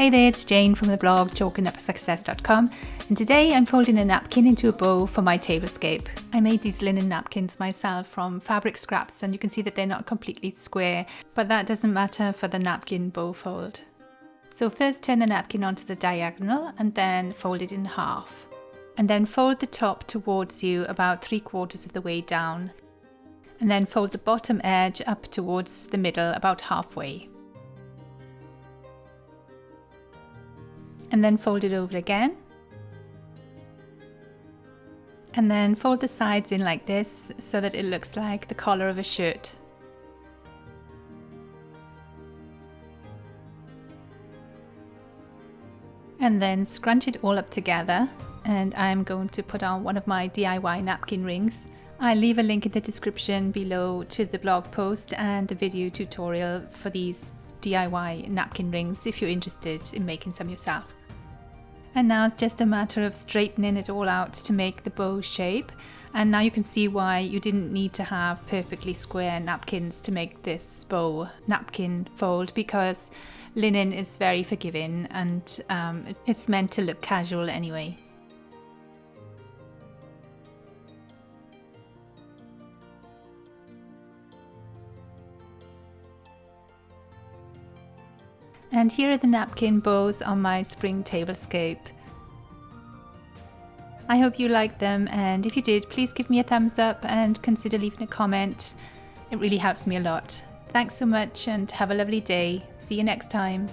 Hey there, it's Jayne from the blog chalkandupsuccess.com, and today I'm folding a napkin into a bow for my tablescape. I made these linen napkins myself from fabric scraps, and you can see that they're not completely square, but that doesn't matter for the napkin bow fold. So first turn the napkin onto the diagonal and then fold it in half. And then fold the top towards you about 3/4 of the way down. And then fold the bottom edge up towards the middle about halfway. And then fold it over again. And then fold the sides in like this so that it looks like the collar of a shirt. And then scrunch it all up together, and I'm going to put on one of my DIY napkin rings. I'll leave a link in the description below to the blog post and the video tutorial for these DIY napkin rings if you're interested in making some yourself. And now it's just a matter of straightening it all out to make the bow shape. And now you can see why you didn't need to have perfectly square napkins to make this bow napkin fold, because linen is very forgiving and it's meant to look casual anyway. And here are the napkin bows on my spring tablescape. I hope you liked them, and if you did, please give me a thumbs up and consider leaving a comment. It really helps me a lot. Thanks so much and have a lovely day. See you next time.